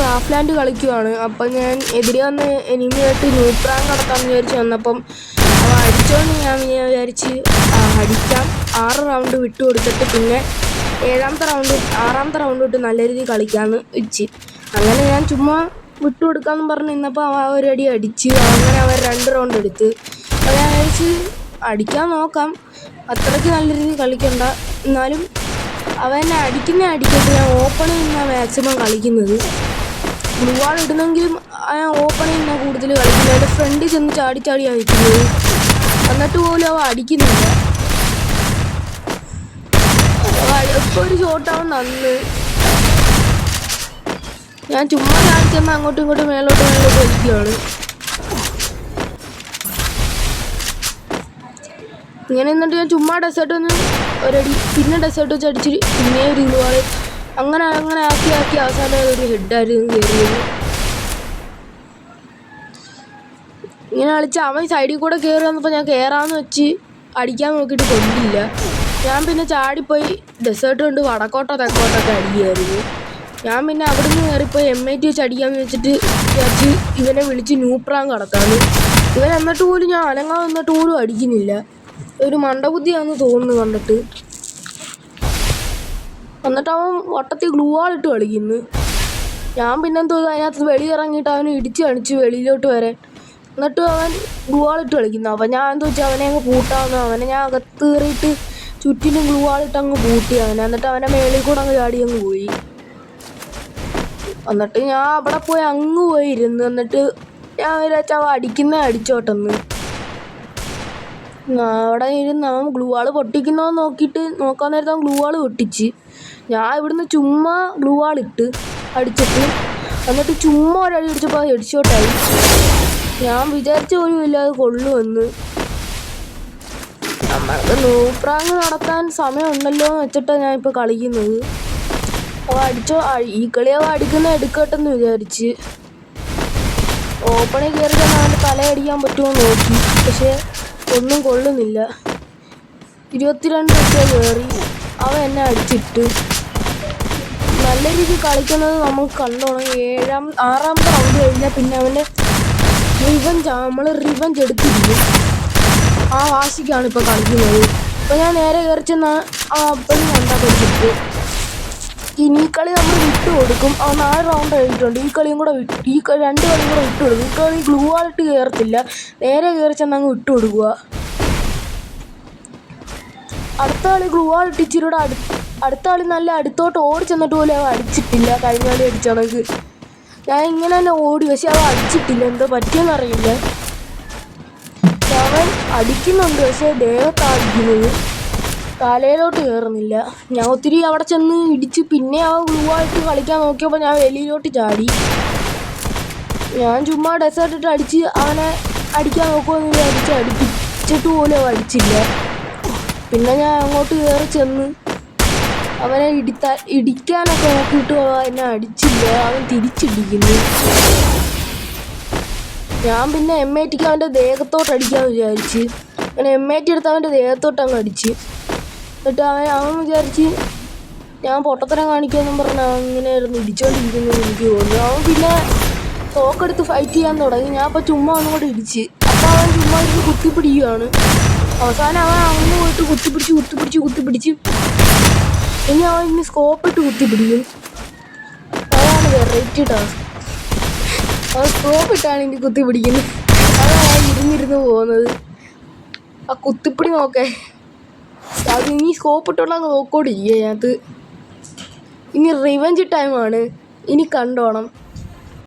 Craft land കളിക്കുവാണ്. അപ്പം ഞാൻ എതിരെ വന്ന് എനിമിയായിട്ട് ന്യൂട്രാൻ നടത്താമെന്ന് വിചാരിച്ച് വന്നപ്പം അവ അടിച്ചോണ്ട് ഞാൻ വിചാരിച്ച് അടിക്കാം. 6 റൗണ്ട് വിട്ടു കൊടുത്തിട്ട് പിന്നെ 6ാമത്തെ റൗണ്ട് തൊട്ട് നല്ല രീതിയിൽ കളിക്കാമെന്ന് വെച്ച്. അങ്ങനെ ഞാൻ ചുമ്മാ വിട്ടു കൊടുക്കാമെന്ന് പറഞ്ഞ് നിന്നപ്പോൾ അവ ഒരടി അടിച്ച്. അങ്ങനെ അവർ 2 റൗണ്ട് എടുത്ത്. അപ്പോൾ ഞാൻ വിചാരിച്ച് അടിക്കാൻ നോക്കാം, അത്രയ്ക്ക് നല്ല രീതിയിൽ കളിക്കണ്ട, എന്നാലും അവ എന്നെ അടിക്കട്ടെ. ഞാൻ ഓപ്പണിൽ നിന്നാണ് മാക്സിമം കളിക്കുന്നത്. ഗ്ലൂ വാൾ ഇടുന്നെങ്കിലും ഞാൻ ഓപ്പണിൽ നിന്നാണ് കൂടുതൽ കളിക്കുന്നത്. എൻ്റെ ഫ്രണ്ടിൽ ചെന്ന് ചാടിയാണ് നിൽക്കുന്നത്. എന്നിട്ട് പോലും അവ അടിക്കുന്നില്ല. ഇപ്പോൾ ഒരു ഷോട്ടാവും നന്ന്. ഞാൻ ചുമ്മാ ചാടിച്ചെന്നാൽ അങ്ങോട്ടും ഇങ്ങോട്ടും മേലോട്ട് വലിക്കുകയാണ്. ഇങ്ങനെ എന്നിട്ട് ഞാൻ ചുമ്മാ ഡെസേർട്ട് വന്ന് ഒരടി, പിന്നെ ഡെസേർട്ട് വെച്ച് അടിച്ച്, പിന്നെ ഒരു ഗ്ലൂ വാൾ, അങ്ങനെ ആക്കി അവസാനം ഒരു ഹെഡായിരുന്നു കയറിയത്. ഇങ്ങനെ കളിച്ച് അവൻ സൈഡിൽ കൂടെ കയറി വന്നപ്പോൾ ഞാൻ കയറാമെന്ന് വെച്ച് അടിക്കാൻ നോക്കിയിട്ട് കൊണ്ടില്ല. ഞാൻ പിന്നെ ചാടിപ്പോയി ഡെസേർട്ട് കൊണ്ട് വടക്കോട്ടോ തെക്കോട്ടൊക്കെ അടിക്കുകയായിരുന്നു. ഞാൻ പിന്നെ അവിടുന്ന് കയറിപ്പോയി M80 വെച്ച് അടിക്കാമെന്ന് വെച്ചിട്ട് വിചാരിച്ച് ഇവനെ വിളിച്ച് ന്യൂപ്രാൻ കടക്കാമെന്ന്. ഇവൻ എന്നിട്ട് പോലും ഞാൻ അനങ്ങാൻ വന്നിട്ട് പോലും അടിക്കുന്നില്ല. ഒരു മണ്ടബുദ്ധിയാണെന്ന് തോന്നുന്നു കണ്ടിട്ട്. എന്നിട്ട് അവൻ വട്ടത്തിൽ ഗ്ലൂ വാൾ ഇട്ട് കളിക്കുന്നു. ഞാൻ പിന്നെന്തോ അതിനകത്ത് വെളിയിറങ്ങിയിട്ട് അവനെ ഇടിച്ച് കാണിച്ചു വെളിയിലോട്ട് വരാൻ. എന്നിട്ട് അവൻ ഗ്ലൂ വാൾ ഇട്ട് കളിക്കുന്നു. അപ്പം ഞാൻ എന്താ വെച്ചാൽ അവനെ അങ്ങ് പൂട്ടാവുന്ന, അവനെ ഞാൻ അകത്ത് കയറിയിട്ട് ചുറ്റിനും ഗ്ലൂ വാൾ ഇട്ട് അങ്ങ് പൂട്ടി അവനെ. എന്നിട്ട് അവൻ്റെ മേളിൽ കൂടെ അങ്ങ് ചാടി അങ്ങ് പോയി. എന്നിട്ട് ഞാൻ അവിടെ പോയി അങ്ങ് പോയിരുന്നു. എന്നിട്ട് ഞാൻ വിചാരിച്ച അവൻ അടിച്ചോട്ടെന്ന്. അവിടെ ഇരുന്ന് അവൻ ഗ്ലൂ വാൾ പൊട്ടിക്കുന്നോ നോക്കാൻ നേരത്തെ അവൻ ഗ്ലൂ വാൾ പൊട്ടിച്ച്. ഞാൻ ഇവിടുന്ന് ചുമ്മാ ഗ്ലൂ വാൾ ഇട്ട് അടിച്ചിട്ട് എന്നിട്ട് ചുമ്മാ ഒരടി അടിച്ചപ്പോൾ അത് ഹെഡ്ഷോട്ടായി. ഞാൻ വിചാരിച്ച പോലും ഇല്ല അത് കൊള്ളുമെന്ന്. നമ്മൾക്ക് ന്യൂപ്രാങ്ക് നടത്താൻ സമയമുണ്ടല്ലോ എന്ന് വെച്ചിട്ടാണ് ഞാൻ ഇപ്പോൾ കളിക്കുന്നത്. ഈ കളി അവ എടുക്കട്ടെന്ന് വിചാരിച്ച് ഓപ്പണിൽ കയറി തന്നെ അവൻ്റെ തലയടിക്കാൻ പറ്റുമോ നോക്കി. പക്ഷേ ഒന്നും കൊള്ളുന്നില്ല. 22 വെച്ച് കയറി അവൻ എന്നെ അടിച്ചിട്ട്. നല്ല രീതിയിൽ കളിക്കുന്നത് നമുക്ക് കണ്ടോണം. 6ാമത്തെ റൗണ്ട് കഴിഞ്ഞാൽ പിന്നെ അവൻ്റെ റിവഞ്ച് എടുത്തിരിക്കും. ആ വാശിക്കാണ് ഇപ്പോൾ കളിക്കുന്നത്. ഇപ്പോൾ ഞാൻ നേരെ കയറി ചെന്നാൽ അപ്പോഴും കണ്ടാൽ പഠിച്ചിട്ട് ഇനി ഈ കളി നമ്മൾ വിട്ടു കൊടുക്കും. 4 റൗണ്ട് കഴിഞ്ഞിട്ടുണ്ട്. ഈ 2 കളിയും കൂടെ വിട്ടു കൊടുക്കും. ഈ കളി ഗ്ലൂ വാളിട്ട് കയറത്തില്ല, നേരെ കയറി ചെന്നങ്ങ് വിട്ടു കൊടുക്കുക. അടുത്ത കളി ഗ്ലൂ വാൾ ഇട്ടിച്ചിലൂടെ അടുത്ത കളി നല്ല അടുത്തോട്ട് ഓടി ചെന്നിട്ട് പോലും അവ അടിച്ചിട്ടില്ല. കഴിഞ്ഞ കളി അടിച്ചണക്ക് ഞാൻ ഇങ്ങനെ തന്നെ ഓടി, പക്ഷെ അവ അടിച്ചിട്ടില്ല. എന്തോ പറ്റിയെന്നറിയില്ല. അവൻ അടിക്കുന്നുണ്ട്, പക്ഷേ ദേഹത്താണ് അടിക്കുന്നത്, തലയിലോട്ട് കയറുന്നില്ല. ഞാൻ ഒത്തിരി അവിടെ ചെന്ന് ഇടിച്ച് പിന്നെ അവൻ ഗ്ലൂ ആയിട്ട് കളിക്കാൻ നോക്കിയപ്പോൾ ഞാൻ വെളിയിലോട്ട് ചാടി. ഞാൻ ചുമ്മാ ഡെസേർട്ട് ഇട്ട് അടിച്ച് അവനെ അടിക്കാൻ നോക്കുമെന്ന് വിചാരിച്ച് അടിപ്പിച്ചിട്ട് പോലും അവൻ അടിച്ചില്ല. പിന്നെ ഞാൻ അങ്ങോട്ട് കയറി ചെന്ന് അവനെ ഇടിക്കാനൊക്കെ നോക്കിയിട്ട് എന്നെ അടിച്ചില്ല. അവൻ തിരിച്ചിടിക്കുന്നു. ഞാൻ പിന്നെ M80 അവൻ്റെ ദേഹത്തോട്ട് അടിക്കാമെന്ന് വിചാരിച്ച് അങ്ങനെ M80 എടുത്ത് അവൻ്റെ ദേഹത്തോട്ട് അങ്ങ് അടിച്ച്. എന്നിട്ട് അവൻ വിചാരിച്ച് ഞാൻ പൊട്ടത്തരം കാണിക്കുമെന്നും പറഞ്ഞ് അവൻ ഇങ്ങനെ ഇരുന്ന് ഇടിച്ചുകൊണ്ടിരിക്കുന്നു എനിക്ക് തോന്നുന്നു. അവൻ പിന്നെ തോക്കെടുത്ത് ഫൈറ്റ് ചെയ്യാൻ തുടങ്ങി. ഞാൻ അപ്പോൾ ചുമ്മാ ഒന്നും കൂടെ ഇടിച്ച്. അപ്പോൾ അവൻ ചുമ്മാ ഇരുന്ന് കുത്തിപ്പിടിക്കുകയാണ്. അവസാനം അവൻ അങ്ങ് പോയിട്ട് കുത്തിപ്പിടിച്ച് ഇനി അവൻ സ്കോപ്പിട്ട് കുത്തിപ്പിടിക്കും. അതാണ് വെറൈറ്റി ടാസ്ക്. അവൻ സ്കോപ്പിട്ടാണ് ഇനി കുത്തിപ്പിടിക്കുന്നത്. അതാണ് ഇരുന്നിരുന്ന് പോകുന്നത്. ആ കുത്തിപ്പിടി നോക്കേ, അത് ഇനി സ്കോപ്പിട്ടുള്ള അങ്ങ് നോക്കോടിരിക്കുക അതിനകത്ത്. ഇനി റിവഞ്ച് ടൈമാണ്, ഇനി കണ്ടോണം.